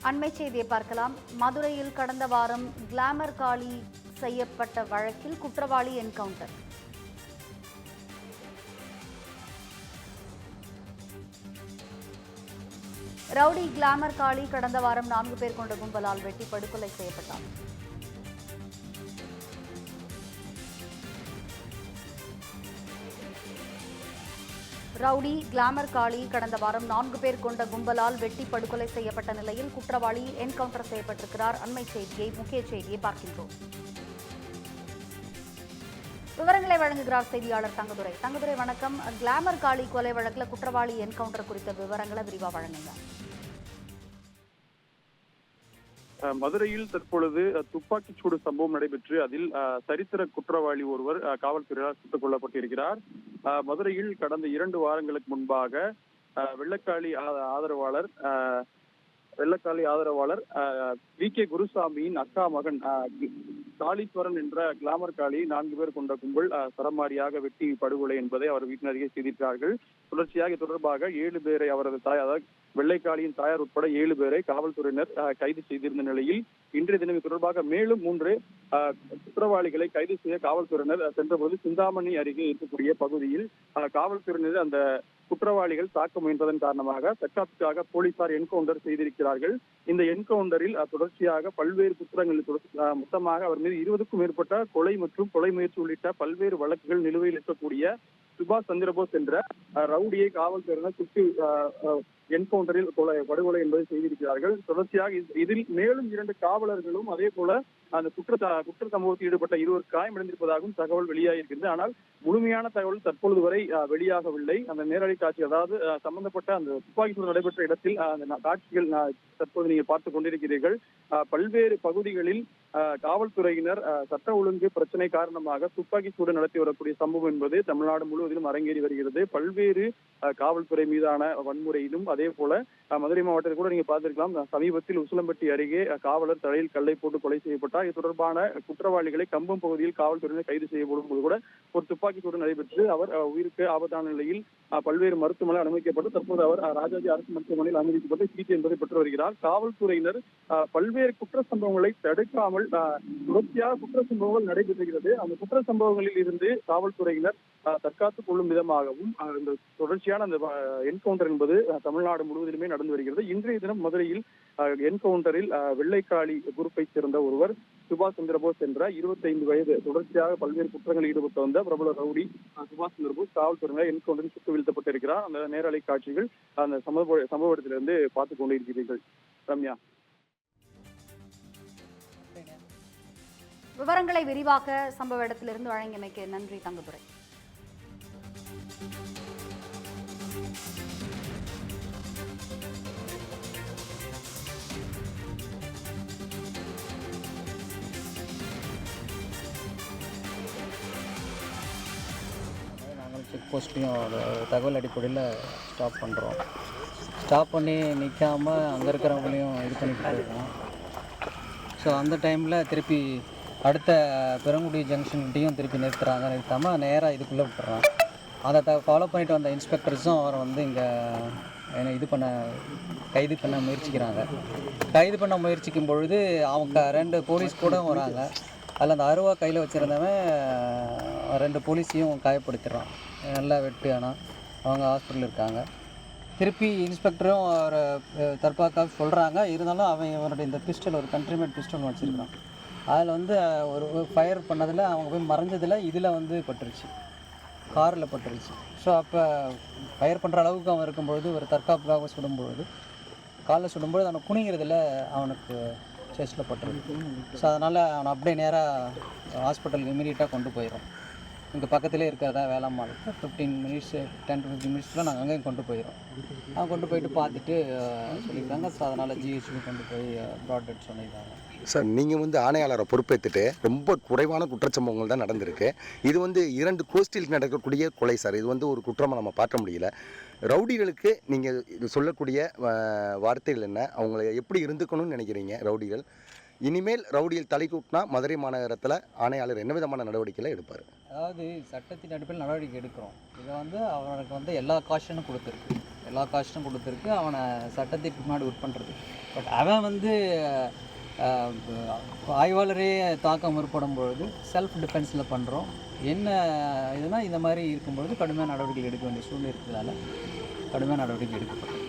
அண்மை செய்தியை பார்க்கலாம். மதுரையில் கடந்த வாரம் கிளாமர் காலி செய்யப்பட்ட வழக்கில் குற்றவாளி என்கவுண்டர். ரவுடி கிளாமர் காளி கடந்த வாரம் 4 பேர் கொண்ட கும்பலால் வெட்டி படுகொலை செய்யப்பட்டார். ரவுடி கிளாமர் காளி கடந்த வாரம் 4 பேர் கொண்ட கும்பலால் வெட்டி படுகொலை செய்யப்பட்ட நிலையில் குற்றவாளி என்கவுண்டர் செய்யப்பட்டிருக்கிறார். அண்மை செய்தியை, முக்கிய செய்தியை பார்க்கின்றோம். விவரங்களை வழங்குகிறார் செய்தியாளர் தங்கதுரை. தங்கதுரை, வணக்கம். கிளாமர் காளி கொலை வழக்கில் குற்றவாளி என்கவுண்டர் குறித்த விவரங்களை விரிவா வழங்குங்க. மதுரையில் தற்பொழுது துப்பாக்கிச்சூடு சம்பவம் நடைபெற்று அதில் சரித்திர குற்றவாளி ஒருவர் காவல்துறையால் சுட்டுக் கொல்லப்பட்டிருக்கிறார். மதுரையில் கடந்த 2 வாரங்களுக்கு முன்பாக வெள்ளக்காளி ஆதரவாளர் வி.கே. குருசாமியின் அக்கா மகன் காளீஸ்வரன் என்ற கிளாமர் காளி 4 பேர் கொண்ட கும்பல் சரமாரியாக வெட்டி படுகொலை என்பதை அவர் வீட்டின் அருகே செய்திருக்கிறார்கள். தொடர்ச்சியாக தொடர்பாக 7 பேரை அவரது தாய், அதாவது வெள்ளைக்காளியின் தாயார் உட்பட 7 பேரை காவல்துறையினர் கைது செய்திருந்த நிலையில் இன்றைய தினம் தொடர்பாக மேலும் 3 குற்றவாளிகளை கைது செய்ய காவல்துறையினர் சென்றபோது சிந்தாமணி அருகே இருக்கக்கூடிய பகுதியில் காவல்துறையினர் அந்த குற்றவாளிகள் தாக்க முயன்றதன் காரணமாக தற்காப்புக்காக போலீசார் என்கவுண்டர் செய்திருக்கிறார்கள். இந்த என்கவுண்டரில் தொடர்ச்சியாக பல்வேறு குற்றங்களில் மொத்தமாக அவர் மீது 20க்கும் மேற்பட்ட கொலை மற்றும் கொலை முயற்சி உள்ளிட்ட பல்வேறு வழக்குகள் நிலுவையில் இருக்கக்கூடிய சுபாஷ் சந்திரபோஸ் என்ற ரவுடியை காவல்துறையினர் சுற்றி என்கவுண்டரில் படுகொலை என்பதை செய்திருக்கிறார்கள். தொடர்ச்சியாக இதில் மேலும் 2 காவலர்களும் அதே போல அந்த குற்ற சம்பவத்தில் ஈடுபட்ட 2 காயமடைந்திருப்பதாகவும் தகவல் வெளியாகியிருக்கிறது. ஆனால் முழுமையான தகவல் தற்பொழுது வரை வெளியாகவில்லை. அந்த நேரடி காட்சி, அதாவது சம்பந்தப்பட்ட அந்த துப்பாக்கி சூடு நடைபெற்ற இடத்தில் அந்த காட்சிகள் தற்போது நீங்கள் பார்த்துக் கொண்டிருக்கிறீர்கள். பல்வேறு பகுதிகளில் காவல்துறையினர் சட்ட ஒழுங்கு பிரச்சனை காரணமாக துப்பாக்கி சூடு நடத்தி வரக்கூடிய சம்பவம் என்பது தமிழ்நாடு முழுவதிலும் அரங்கேறி வருகிறது. பல்வேறு காவல்துறை மீதான வன்முறையிலும் அதே போல மதுரை மாவட்டத்தில் கூட நீங்க பார்த்திருக்கலாம். சமீபத்தில் உசிலம்பட்டி அருகே காவலர் தலையில் கல்லை போட்டு கொலை செய்யப்பட்டார். இது தொடர்பான குற்றவாளிகளை கம்பம் பகுதியில் காவல்துறையினர் கைது செய்யப்படும் போது கூட ஒரு துப்பாக்கி சூடு நடைபெற்று அவர் உயிருக்கு ஆபத்தான நிலையில் பல்வேறு மருத்துவமனை அனுமதிக்கப்பட்டு தற்போது அவர் ராஜாஜி அரசு மருத்துவமனையில் அனுமதிக்கப்பட்டு சிகிச்சை என்பதை பெற்று வருகிறார். காவல்துறையினர் பல்வேறு குற்ற சம்பவங்களை தடுக்காமல் தொடர்ச்சியாக குற்ற சம்பவங்கள் நடைபெறுகிறது. அந்த குற்ற சம்பவங்களில் இருந்து காவல்துறையினர் தற்காத்துக் கொள்ளும் விதமாகவும் இந்த தொடர்ச்சியான அந்த என்கவுண்டர் என்பது தமிழ்நாடு முழுவதிலுமே நடந்து வருகிறது. இன்றைய தினம் மதுரையில் என்கவுண்டரில் வெள்ளைக்காளி குரூப்பை சேர்ந்த ஒருவர் சுபாஷ் சந்திரபோஸ் என்ற 25 வயது தொடர்ச்சியாக பல்வேறு குற்றங்களில் ஈடுபட்டு வந்த பிரபல ரவுடி சுபாஷ் சந்திரபோஸ் காவல்துறையினர் என்கவுண்டரில் சுட்டு வீழ்த்தப்பட்டிருக்கிறார். அந்த நேரலை காட்சிகள் அந்த சம்பவ இடத்திலிருந்து பார்த்துக் கொண்டிருக்கிறீர்கள். ரம்யா, விவரங்களை விரிவாக சம்பவ இடத்திலிருந்து வழங்கியமைக்கு நன்றி தங்கதுரை. நாங்கள் செக் போஸ்ட்லேயும் தகவல் அடிப்படையில் ஸ்டாப் பண்ணுறோம். ஸ்டாப் பண்ணி நிற்காமல் அங்கே இருக்கிறவங்களையும் இது பண்ணிட்டு இருக்கோம். ஸோ அந்த டைமில் திருப்பி அடுத்த பெருங்குடி ஜங்ஷன்கிட்டையும் திருப்பி நிறுத்தாமல் நேராக இதுக்குள்ளே விட்டுறான். அதை ஃபாலோ பண்ணிட்டு வந்த இன்ஸ்பெக்டர்ஸும் அவரை வந்து இங்கே கைது பண்ண முயற்சிக்கிறாங்க. கைது பண்ண முயற்சிக்கும் பொழுது அவங்க 2 போலீஸ் கூட வராங்க. அதில் அந்த அருவா கையில் வச்சுருந்தவன் 2 போலீஸையும் காயப்படுத்திடுறான். நல்லா வெட்டு. ஆனால் அவங்க ஹாஸ்பிட்டலில் இருக்காங்க. திருப்பி இன்ஸ்பெக்டரும் அவரை தற்காக்க சொல்கிறாங்க. இருந்தாலும் அவனுடைய இந்த பிஸ்டல், ஒரு கண்ட்ரிமேட் பிஸ்டல் வச்சுருக்கான். அதில் வந்து ஒரு ஃபயர் பண்ணதில் அவங்க போய் மறைஞ்சதில் இதில் வந்து பட்டுருச்சு, காரில் பட்டுருச்சு. ஸோ அப்போ ஃபயர் பண்ணுற அளவுக்கு அவன் இருக்கும்பொழுது ஒரு தற்காப்புக்காக சுடும்பொழுது, காலில் சுடும்பொழுது அவனை குனிங்கிறதுல அவனுக்கு செஸ்ட்டில் பட்டுருக்கு. ஸோ அதனால் அவனை அப்படியே நேராக ஹாஸ்பிட்டலுக்கு இமீடியட்டாக கொண்டு போயிடும். இங்கே பக்கத்துலேயே இருக்கிறதா வேளாண்மாளுக்கு 10 to 15 மினிட்ஸில் நாங்கள் அங்கேயும் கொண்டு போயிடும். அவங்க கொண்டு போயிட்டு பார்த்துட்டு சொல்லியிருக்காங்க. ஸோ அதனால் ஜிஹெச்சுக்கு கொண்டு போய் ப்ராட் டெட் சொல்லியிருக்காங்க. சார், நீங்கள் வந்து ஆணையாளரை பொறுப்பேற்றுட்டு ரொம்ப குறைவான குற்றச்சம்பவங்கள் தான் நடந்திருக்கு. இது வந்து 2 கோஷ்டியில் நடக்கக்கூடிய கொலை சார். இது வந்து ஒரு குற்றமாக நம்ம பார்க்க முடியல. ரவுடிகளுக்கு நீங்கள் இது சொல்லக்கூடிய வார்த்தைகள் என்ன? அவங்கள எப்படி இருந்துக்கணும்னு நினைக்கிறீங்க ரவுடிகள்? இனிமேல் ரவுடியில் தலை கூட்டினா மதுரை மாநகரத்தில் ஆணையாளர் என்ன விதமான நடவடிக்கைகளை எடுப்பார்? அதாவது சட்டத்தின் அடிப்படையில் நடவடிக்கை எடுக்கிறோம். இதை வந்து அவருக்கு வந்து எல்லா காஷனும் கொடுத்துருக்கு. எல்லா காஸ்ட்டும் கொடுத்துருக்கு அவனை சட்டத்திற்கு முன்னாடி உட்பண்றது. பட் அவன் வந்து ஆய்வாளரே தாக்க முற்படும் பொழுது செல்ஃப் டிஃபென்ஸில் பண்ணுறோம் என்ன இதுனா இந்த மாதிரி இருக்கும்பொழுது கடுமையான நடவடிக்கைகள் எடுக்க வேண்டிய சூழ்நிலை இருக்கிறதால கடுமையான நடவடிக்கை எடுக்கப்பட்டது.